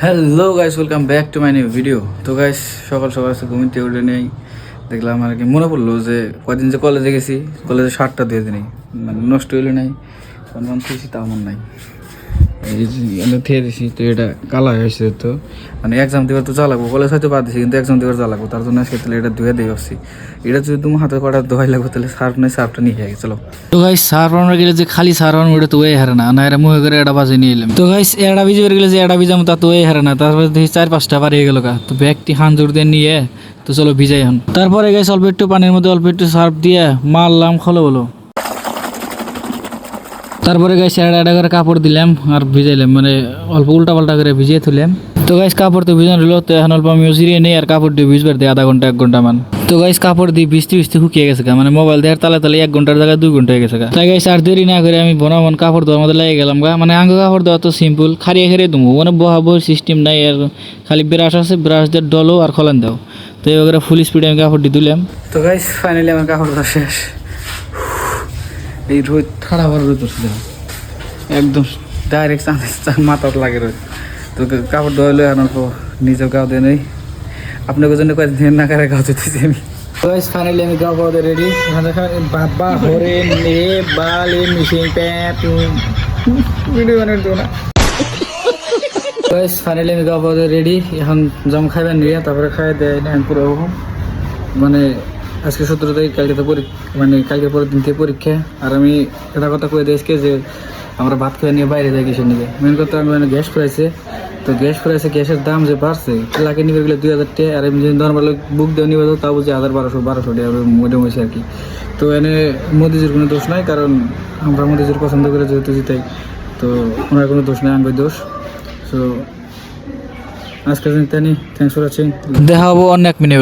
Hello guys, welcome back to my new video. তো guys, সকাল সকাল ঘুমিতে উঠে নেই, দেখলাম আর কি মনে পড়লো যে কদিন যে কলেজে গেছি, কলেজে শার্টটা দিয়ে দিই, মানে নষ্ট হইলে নাই, কনফার্ম খুশি তা আমার নাই, থিয়ে দিছি। তো এটা কালা হয়েছে, তো মানে এক্সাম দেওয়ার তো চালাবো, কলেজ হয়তো বাদ দিছি, কিন্তু এক্সাম দেওয়ার চালাবো, তার জন্য আজকে তাহলে এটা ধুয়ে দিয়ে আসছি। এটা যদি তুমি হাতে কটা ধোয়াই লাগবে, তাহলে সার্ফ নেই, সার্ফটা নিয়ে যাই চলো। তো গাইস, সার্ফ আনার গেলে যে খালি সার্ফ আনবো এটা তো ওই হারে না, এরা মুহে করে এটা বাজে নিয়ে এলাম। তো গাইস, এড়া ভিজে গেলে যে এড়া ভিজাম তা তো ওই হারে না, তারপরে দেখি 4-5টা বাড়িয়ে গেল কা। তো ব্যাগটি হানজুর দিয়ে নিয়ে তো চলো ভিজাই হন। তারপরে গাইস, অল্প একটু পানির মধ্যে অল্প একটু সার্ফ দিয়ে মারলাম, খলো বলো। তারপরে গাইস এড়া করে কাপড় দিলাম আর ভিজাইলাম, মানে অল্প উল্টা পাল্টা করে ভিজিয়ে তুললাম। তো গাইস, কাপড় তো ভিজানো হলো, তো এখন অল্প আমি জিরিয়ে নেই আর কাপড় দিয়ে ভিজবার দিই আধা ঘন্টা 1 ঘন্টা মান। তো গাইস, কাপড় দিয়ে ভিজতে শুকিয়ে গেছে, মানে মোবাইল দেওয়ার তালে 1 ঘন্টার জায়গায় 2 ঘন্টা হয়ে গেছে। তাই গাইস, আর দেরি না করে আমি বনাবন কাপড় দেওয়ার মধ্যে লেগে গেলাম গা। মানে আঙ্গ কাপড় দেওয়া তো সিম্পল, খারিয়ে দেবো, মানে বহাবর সিস্টেম নাই, আর খালি ব্রাশ আছে, ব্রাশ দিয়ে ডলো আর খোলান দাও। তো এবার ফুল স্পিডে আমি কাপড় দিয়ে দিলাম। তো গাইস, ফাইনালি আমার কাপড় দেওয়া শেষ। এই রোদ ঠাড়া ভরা রোদ উঠছিল, একদম ডাইরেক্ট মাথার লাগে রোদ। তো কাপড় ধোয়ালে আনার পর নিজেও গাও দিয়ে নেই, আপনাদের জন্য কয়েকদিন না করে গাও দিতেছি আমি। ফাইনালি আমি গাও পাওয়া রেডি। বাবা হরে নে বাল এ মিশিং প্যাট ভিডিও বানাতে দেবো না। ফাইনালি আমি গাও পাওয়া রেডি, এখন জম খাইবেন নিয়ে, তারপরে খাই দেয় না পুরো মানে আজকে 17 তারিখ, কালকে তো মানে কালকে পরের দিন থেকে পরীক্ষা। আর আমি এটা কথা কয়ে দিয়েছি যে আমরা ভাত খেয়ে নিয়ে বাইরে যাই কিসের নিবে। মেন কথা আমি মানে গ্যাস প্রাইসে, তো গ্যাসের দাম যে বাড়ছে, লাখে নিবে গেলে 2000 টাকা, আর এমনি যদি নর্মাল বুক দেওয়া নিবে তাও বুঝি 1200 টাকা মোটামুটি আর কি। তো এনে মোদিজির কোনো দোষ নাই, কারণ আমরা মোদিজির পছন্দ করে যেহেতু জিতাই, তো ওনার কোনো দোষ নেই, আমার দোষ। সো আজকে জানি, থ্যাংকস ফর ওয়াচিং, দেখা হবো অন্য এক মিনিট।